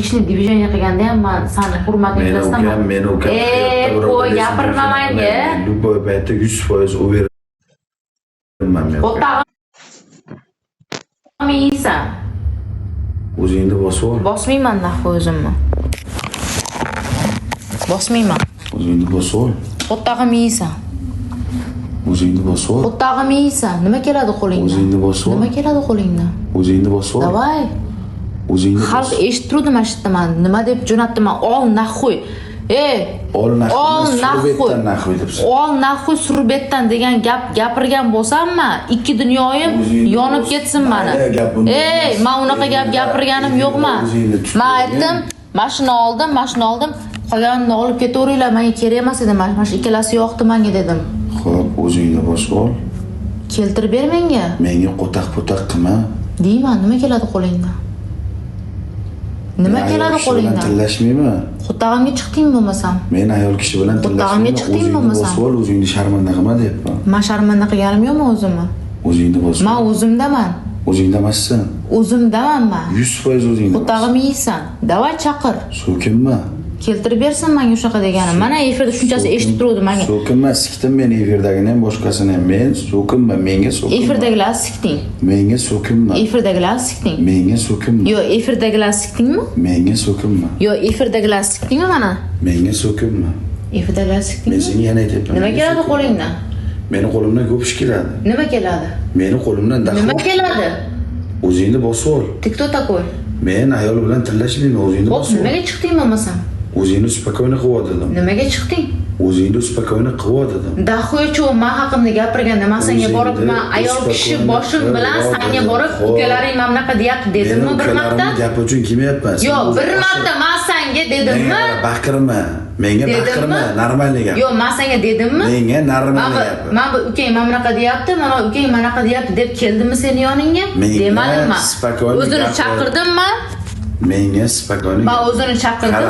Lичный движение qilganda ham men seni hurmatingni qilaman. Men ukam qo'y gapirma menga. Любой paytda 100% o'veraman men. O'tag'im yeysan. O'zingni bosib ol. Bosmayman nahvo o'zimni. Bosmayman. O'zingni bosib ol. O'tag'im yeysan. O'zingni bosib ol. O'tag'im yeysan. Nima keladi qo'lingdan? O'zingni bosib ol. Nima keladi qo'lingdan? O'zingni bosib ol. Davay. O'zingni Xalq eshitib turdi mana shu yerda men nima deb jo'natdiman. Ol naxuy. ol naxuy. surbetdan naxuy debsan. Ol naxuy surbetdan degan gap gapirgan bo'lsammi, ikki dunyoyim yonib ketsin meni. Men unaqa gap gapirganim yo'qman. Men aytdim, mashina oldim. Qolganini olib ketaveringlar, menga kerak emas edi. Mana shu ikkalasi yo'qdi menga dedim. Xo'p, o'zingni bosib ol. Keltirib ber menga. Menga qo'taq-po'taq qilma. Deyman, nima keladi qo'lingdan? Nima keladi qo'lingdan? Tillashmayman. Qo'tag'imga chiqdingmi bo'lmasam? Men ayol kishi bilan Qo'tag'imga chiqdingmi bo'lmasam? Bosib ol, o'zingni sharmanda qilma deyapman. Men sharmanda qilganim yo'qmi o'zimni? O'zingni bosib. Men o'zimdaman. O'zingda emassan. O'zimdaman men. 100% o'zingda. Qo'tag'imni yeysan. Davay chaqir. So'kinma. Keltirib bersin menga shunaqa deganim. Mana efirda shunchasi eshitib turdim menga. So'kinma, sikdim men efirdagini ham boshqasini ham. Men so'kinma, menga so'kinma. Efirdagilar sikding. Menga so'kinma. Efirdagilar sikding. Menga so'kinma. Yo, efirdagilar sikdingmi? Menga so'kinma. Yo, efirdagilar sikdingmi mana? Menga so'kinma. Efirdagilar sikdingmi? Men senga yana aytyapman. Nima keladi qo'lingdan? Meni qo'limdan ko'p ish keladi. Nima keladi? Meni qo'limdan daxl. Nima keladi? O'zingni bosib ol. Tikto takoy. Men ayol bilan tillashmayman, o'zingni bosib ol. Nimaga chiqding bo'lmasam? O'zingni spokойно qilib dedim. Nimaga chiqding? O'zingni spokойно qilib dedim. Dahoychi men haqimda gapirganda men senga borib, men ayol kishi boshim bilan senga borib, ukalaring mana bunaqa deyapti dedimmi bir marta? Gap uchun kelmayapman. Yo'q, bir marta men senga dedimmi? Baqirma. Menga baqirma, normalniy gap. Yo'q, men senga dedimmi? Menga normalniy gap. Men bu ukang mana bunaqa deyapti, mana ukang mana bunaqa deyapti deb keldimmi seni yoningga? Demadimmi? O'zini chaqirdimmi? Menga spokойно. Men o'zini chaqirdim.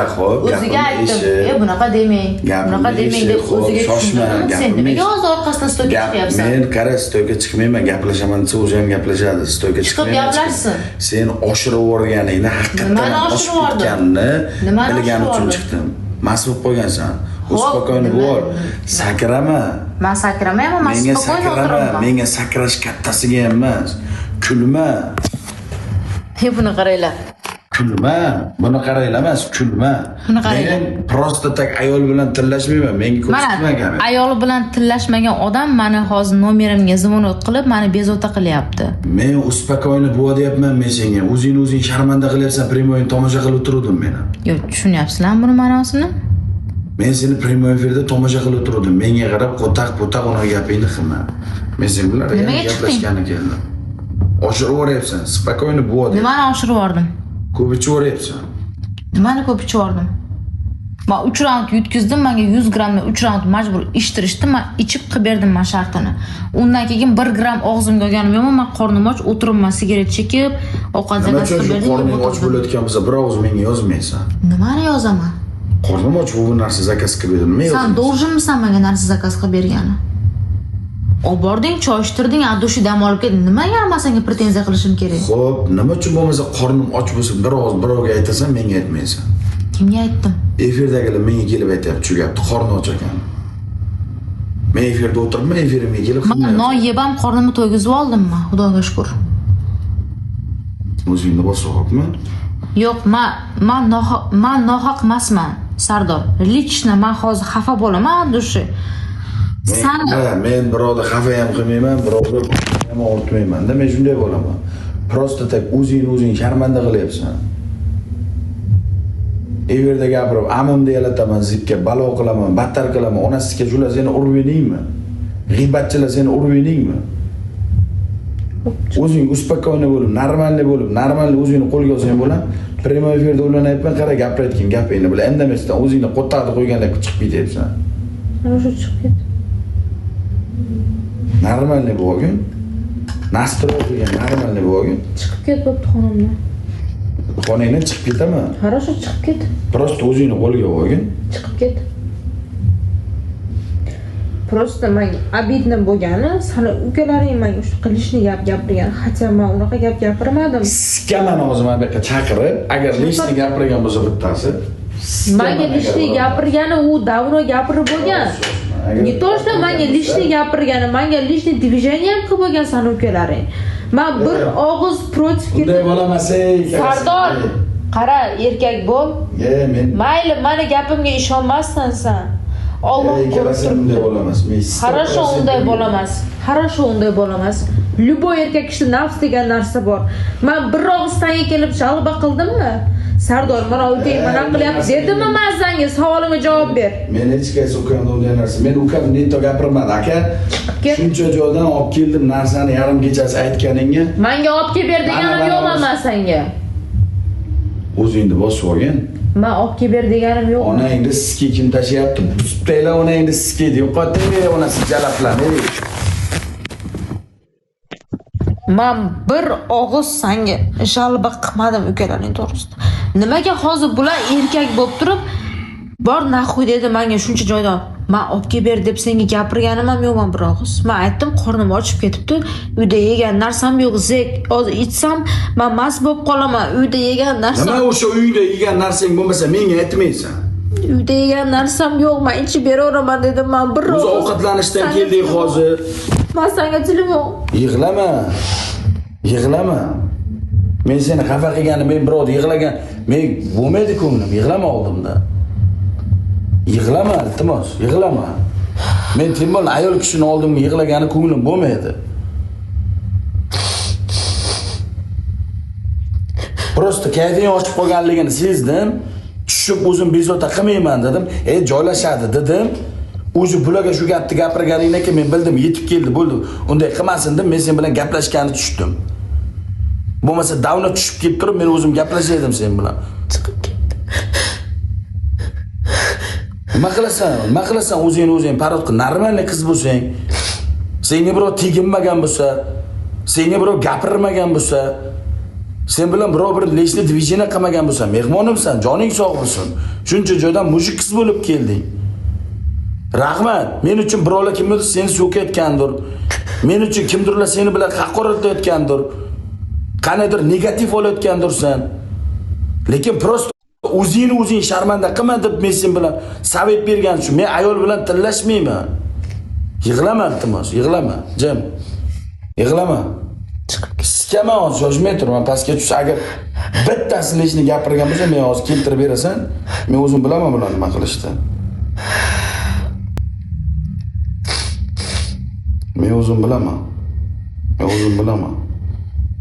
O'ziga aytdim. Bunaqa demang. Bunaqa demang deb o'ziga tushundim. Sen nimaga hozir orqasidan stoyga chiqyapsan? Men qara stoyga chiqmayman, gaplashaman desa o'zi ham gaplashadi. Stoyga chiqmayman. Chiqib gaplashsin. Sen oshirib yuborganingni haqiqatan oshirib ketganini bilganim uchun chiqdim. Mas bo'lib qo'ygansan. Spokойно bo'l. Sakrama. Men sakramayman, men spokойно o'tiraman. Menga sakrash kattasiga ham emas. Kulma. Buni qaranglar. Kulma, buni qaranglar emas, kulma. Men prosta tak ayol bilan tillashmayman, menga ko'rsatmagan. Ayol bilan tillashmagan odam meni hozir nomerimga zvonot qilib, meni bezovta qilyapti. Men uspokойно bo'lyapman men senga. O'zing sharmanda qilyapsan, primoyni tomosha qilib o'tirdim men. Yo'q, tushunyapsizlarmi buni ma'nosini? Men seni primoy efirda tomosha qilib o'tirdim. Menga qarab qo'taq unaqa gapingni qilma. Men sen bilan gaplashgani keldim. Oshirib yuboryapsan, spokойно bo'l. Nimani oshirib yubordim? Ko'p ichib yuboryapsan. Nimani ko'p ichib yubordim? Men 3 raund yutkizdim, menga 100 grammni 3 raund majbur ichtirishdi, men ichib qilib berdim men shartini. Undan keyin 1 gram og'zimga olganim yo'qmi, men qornim och o'tiribman, sigaret chekib, ovqat zakaz qilib berdim. Qorning och bo'layotgan bo'lsa, bir og'iz menga yozmaysan. Nimani yozaman? Qornim och bu narsa zakaz qilib berdim. Men sen долженmisan menga narsa zakaz qilib bergani? Olib bording, choy ichtirding, adushi dam olib ketding. Nimaga men senga pretenziya qilishim kerak? Xo'p, nima uchun bo'lmasa qornim och bo'lsa, bir og'iz birovga aytasan, menga aytmaysan. Kimga aytdim? Efirdagilar menga kelib aytayapti, shu gapni, qorni och ekan. Men efirda o'tiribman, efirimga kelib men non yeb ham qornimni to'ygizib oldimmi? Xudoga shukr. O'zingni bosib olibmi? Yo'q, men nohaq emasman, Sardor. Lichna men hozir xafa bo'laman, adushi. Men birovni xafa ham qilmayman, birovni ham ortmayman-da, men shunday bo'laman. Prosta tak o'zing sharmanda qilyapsan. Everda gapirib, amimni yalataman, zikka balo qilaman, battar qilaman, onasiga shular seni urib yedingmi? G'iybatchilar seni urib yedingmi? O'zing uspokойно bo'lib, normalniy o'zingni qo'lga olsang bo'lar. Primo efirda ulanayapman, qara gapirayotgan gapingni bilan indamasdan o'zingni qo'ttaqni qo'yganlar chiqib ketyapsan. Mana shu chiqib ket. Normalniy bo'lgin. Nastroy qilgan normalniy bo'lgin. Chiqib ket bo'pti xonamdan. Xonangdan chiqib ketaman. Хорошо, chiqib ket. Prosta o'zingni qo'lga olgin. Chiqib ket. Просто men обидно bo'lgani, sani ukalaring menga shu qilishni gapirgan. Hatto men unaqa gap gapirmadim. Sikaman o'zimni bu yoqqa chaqirib, agar lishni gapirgan bo'lsa bittasi. Menga lishni gapirgani u davno gapirib bo'lgan. Не то, что menga lishni gapirgani, menga lishni движение ham qilib bo'lgan sani ukalaring. Men bir og'iz protiv ketdim. Bunday bo'lamasak. Sardor, qara, erkak bo'l. Men Mayli, meni gapimga ishonmasdan sen. Alloh ko'rsin. Unday bo'lamas. Хорошо, unday bo'lamas. Хорошо, unday bo'lamas. Любой erkak kishida nafs degan narsa bor. Men bir og'iz tanga kelib shalba qildimmi? Sardor, mana o'tay, mana qilyapti dedimmi men senga? Savolimga javob ber. Men hech qaysi ukamda unday narsa. Men ukam netto gapirmadi, aka. Shuncha joydan olib keldim narsani yarim kechasi aytganingga. Menga olib kelib ber deganim yo'qmi men senga? O'zingni bosib olgin. Men olib kelib ber deganim yo'q. Onangni sizga kim tashlayapti? Buzibdaylar onangni sizga deb qo'ydi, onasi jalablanadi. Men bir og'iz senga shalba qilmadim ukalaring to'g'risida. Nimaga hozir bular erkak bo'lib turib, bor naxuy dedi menga shuncha joydan. Men olib kelib ber deb senga gapirganim ham yo'qman bir og'iz. Men aytdim, qornim ochib ketibdi. Uyda yegan narsam yo'q, zek. Hozir ichsam, men mast bo'lib qolaman. Uyda yegan narsam. Nima o'sha uyda yegan narsang bo'lmasa menga aytmaysan. Uyda yegan narsam yo'q, men ichib beraveraman dedim. Men bir og'iz. O'zi ovqatlanishdan keldik hozir. Men senga telefon. Yig'lama. Yig'lama. Men seni xafa qilganim, men birovni yig'lagan, men bo'lmaydi ko'nglim, yig'lama oldimda. Yig'lama, iltimos, yig'lama. Men Timon ayol kishini oldimga yig'lagani ko'nglim bo'lmaydi. Prosta kayfini ochib qolganligini sezdim. Tushib o'zim bezovta qilmayman dedim. Joylashadi dedim. O'zi bularga shu gapni gapirganingdan keyin men bildim, yetib keldi, bo'ldi. Unday qilmasin deb men sen bilan gaplashgani tushdim. Bo'lmasa davno tushib kelib turib, men o'zim gaplashaydim sen bilan. Chiqib ketdi. Nima qilasan o'zing parod qil, normalniy qiz bo'lsang, senga birov teginmagan bo'lsa, senga birov gapirmagan bo'lsa, sen bilan birov bir leshni движение qilmagan bo'lsa, mehmonimsan, joning sog' bo'lsin. Shuncha joydan mujik qiz bo'lib kelding. Rahmat, men uchun birovlar kimdir seni so'kayotgandir. Men uchun kimdirlar seni bilan haqoratlayotgandir. Qanaydir negativ olayotgandirsan. Lekin prosta o'zing sharmanda qilma deb men sen bilan savet bergan shu. Men ayol bilan tillashmayman. Yig'lama, iltimos, yig'lama, jim. Yig'lama. Sikama hozir shoshmay turman, pastga tush. Agar bittasi leshni gapirgan bo'lsa, men hozir keltirib berasan, men o'zim bilaman bularni nima qilishni. Men o'zim bilaman.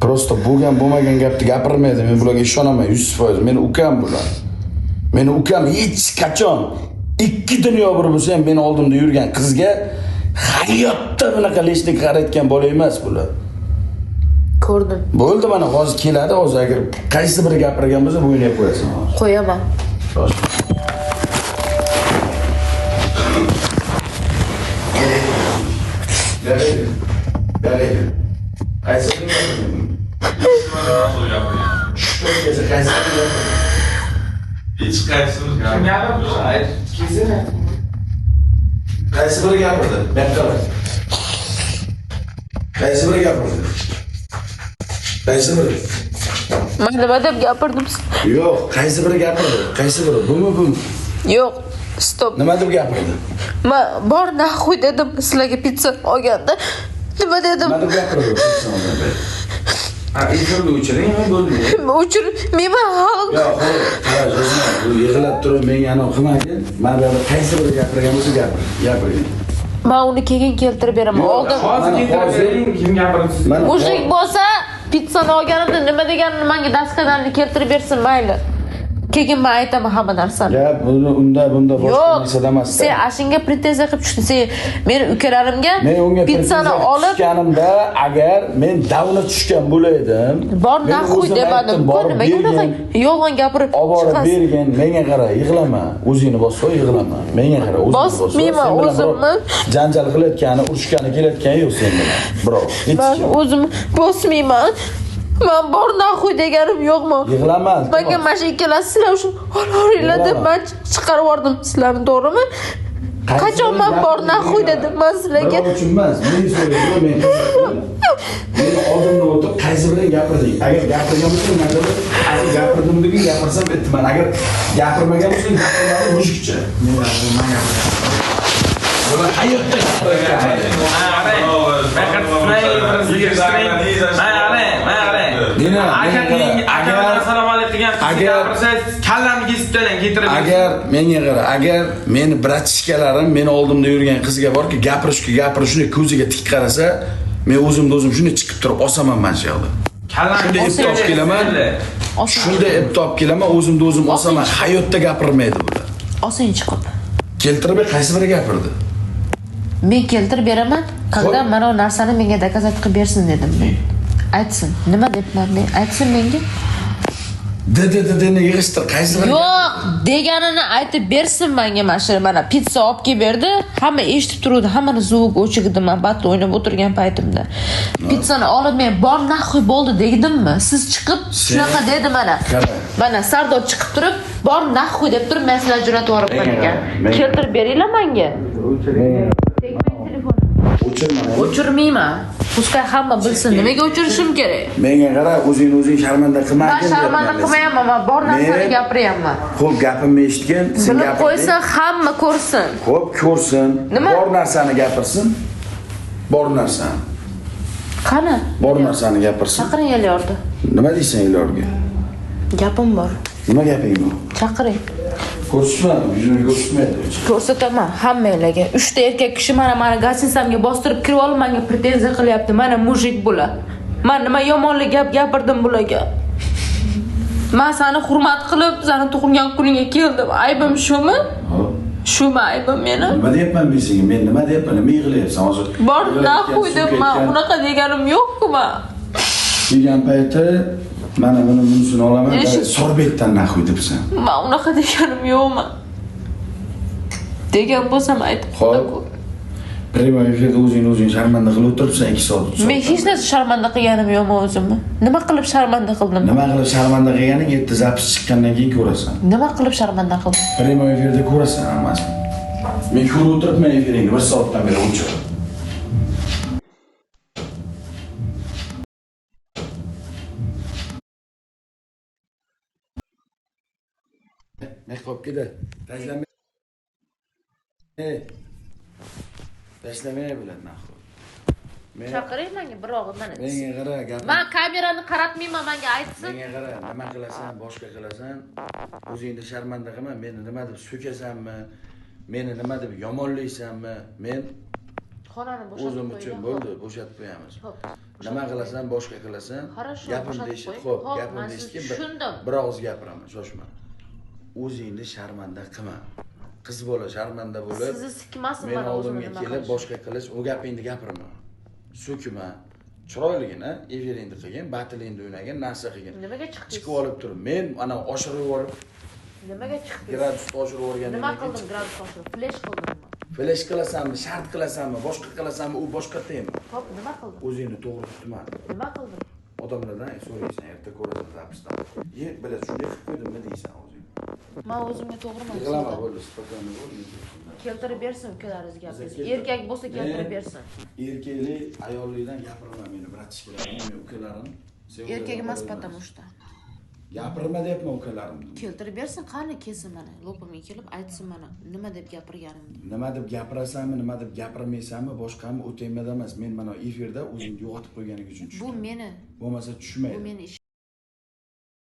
Prosta bo'lmagan gapni gapirmaydi. Men bularga ishonaman 100%. Meni ukam bular. Meni ukam hech qachon ikki dunyo bir bo'lsa ham meni oldimda yurgan qizga hayotda bunaqa leshni qaratgan bola emas bular. Ko'rdim. Bo'ldi, mana hozir keladi, hozir agar qaysi biri gapirgan bo'lsa bo'ynab qo'yasan hozir. Qo'yaman. Galaydi. Qaysi biri Qaysi biri gapirdi? Men qalay. Qaysi biri gapirdi? Men nima deb gapirdim? Yo'q, qaysi biri gapirdi? Qaysi biri? Bumi? Yo'q, stop. Nima deb gapirdi? Men bor naxuy dedim sizlarga pizza olganda. Nima dedim? Nima deb gapirdi? Efirni o'chiringmi bo'ldi? O'chirmayman hali. Yo'q, qarang, bu yig'lab turib menga ana qilmagin. Men bu qaysi biri gapirgan bo'lsa gapirgin. Men uni keyin keltirib beraman. Oldin hozir keltirib bering, kim gapirdi? Mushrik bo'lsa, pizzani olganimda nima deganini menga daskadan keltirib bersin, mayli. Keyin men aytaman hamma narsani. Gap unda boshqa narsa emas. Sen ashunga pretenziya qilib tushding. Sen meni ukalarimga pizzani olib tushganimda agar men davna tushgan bo'laydim, bor naxuy demadim. Nimaga unaqa yolg'on gapirib chiqasiz? Olib bergin, menga qara, yig'lama. O'zingni bosma, yig'lama. Menga qara, o'zingni bosma. Bosmayman o'zimni. Janjal qilayotgani, urushgani kelayotgani yo'q sen bilan. Birov. Men o'zim bosmayman. Men bor naxuy deganim yo'qmi? Yig'lama. Menga mana shu ikkalasi sizlar uchun olinglar deb men chiqarib yubordim sizlarni, to'g'rimi? Qachon men bor naxuy dedim men sizlarga. Birov uchun emas, men so'rayman, men. Men oldimda o'tirib qaysi birini gapirding? Agar gapirgan bo'lsang, men gapirdim degan gapirsam aytman. Agar gapirmagan bo'lsang, gapirmadi mushukcha. Men gapirmagan. Bular hayotda agar menga qara, agar meni bratishkalarim meni oldimda yurgan qizga borki, gapirishni ko'ziga tik qarasa, men o'zimni o'zim shunday chiqib turib osaman mana shu yoqda. Shunday ib topib kelaman. Shunday ib topib kelaman, o'zimni o'zim osaman. Hayotda gapirmaydi bular. Osing chiqib. Keltirib qaysi biri gapirdi? Men keltirib beraman. Qildi, mana bu narsani menga dokazat qilib bersin dedim men. Aytsin. Nima debman men? Aytsin menga. Dedeni yig'ishtir, qaysi biri? Yo'q, deganini aytib bersin menga mana mana pizza olib kelib berdi. Hamma eshitib turdi, hammani zuvuk o'chigdi men batda o'ynab o'tirgan paytimda. Pizzani olib men bor naxuy bo'ldi dedimmi? Siz chiqib shunaqa dedi mana. Mana Sardor chiqib turib, bor naxuy deb turib men sizlarga jo'natib yuboribman ekan. Keltirib beringlar menga. O'chirmayman. Puskay hamma bilsin. Nimaga o'chirishim kerak? Menga qara, o'zing sharmanda qilmagin. Men sharmanda qilmayapman, men bor narsani gapiryapman. Xo'p, gapimni eshitgan, sen Bilib gapirding. qo'ysin, hamma ko'rsin. Xo'p, ko'rsin. Nima? Bor narsani gapirsin. Bor narsani. Qani? Bor narsani gapirsin. Chaqiring Elyorni. Nima deysan Elyorga? Gapim bor. Nima gaping bor? Chaqiring. Ko'rsatma, yuzini ko'rsatmaydi. Ko'rsataman hammalarga. 3 ta erkak kishi mana gostinsamga bostirib kirib olib menga pretenziya qilyapti. Mana mujik bular. Men nima yomonlik gap gapirdim bularga. Men seni hurmat qilib, seni tug'ilgan kuningga keldim. Aybim shumi? Shumi aybim meni? Nima deyapman men senga? Men nima deyapman? Nima yig'layapsan hozir? Bor naxuy deb men unaqa deganim yo'q-ku men. Degan payti mana bunisini olaman. Sorbetdan naxuy debsan. Men unaqa deganim yo'qman. Degan bo'lsam aytib qo'y. Prima efirda o'zing sharmanda qilib o'tiribsan 2 soat. Men hech narsa sharmanda qilganim yo'qmi o'zimni? Nima qilib sharmanda qildim? Nima qilib sharmanda qilganing 7 zapis chiqqandan keyin ko'rasan. Nima qilib sharmanda qildim? Prima efirda ko'rasan hammasini. Men ko'rib o'tiribman efiringni 1 soatdan beri o'chirib. Qo'yib kedi. Tashlamay. Tashlamay bilan naxo. Chaqiring menga birog'i mana. Menga qara, gap. Men kamerani qaratmayman, menga aytsin. Menga qara, nima qilasan, boshqa qilasan. O'zingni sharmanda qilma, meni nima deb so'kasanmi? Meni nima deb yomonlaysanmi? Men xonani bo'shatib o'zim uchun bo'ldi, bo'shatib qo'yamiz. Nima qilasan, boshqa qilasan. Gapimni eshit, xo'p, gapimni eshitgin, bir og'iz gapiraman, shoshma. O'zingni sharmanda qilma. Qiz bola sharmanda bo'lib, sizni sikmasin men mana oldimga kelib boshqa qilish, u gapingni gapirma. So'kma. Chiroyligina efiringni qilgin, batilingni o'ynagin, narsa qilgin. Nimaga chiqdingiz? Chiqib olib turib, men ana oshirib yuborib, nimaga chiqdingiz? gradus oshirib yuborgandan Nima qildim gradus oshirib? Flash qildimmi? Flash qilasanmi, shart qilasanmi, boshqa qilasanmi, u boshqa tema. Xo'p, nima qildim? O'zingni to'g'ri tutma. Nima qildim? Odamlardan so'raysan, erta ko'rasan zapisdan. Bilasan, shunday qilib qo'ydimmi deysan o'zing. Men o'zimga to'g'riman. Yig'lama bo'ldi, spokойно bo'l. Keltirib bersin ukalaringiz gapingizni. Erkak bo'lsa keltirib bersin. Erkaklik, ayollikdan gapirma meni, bratishkalarim, men ukalarim. Erkak emas потому что. Gapirma deyapman ukalarim. Keltirib bersin, qani kelsin mana. Lopimga kelib aytsin mana nima deb gapirganimni. Nima deb gapirasanmi, nima deb gapirmaysanmi, boshqami u temada emas. Men mana efirda o'zingni yo'qotib qo'yganing uchun tushdim. Bu meni. Bo'lmasa tushmaydi. Bu meni ishim.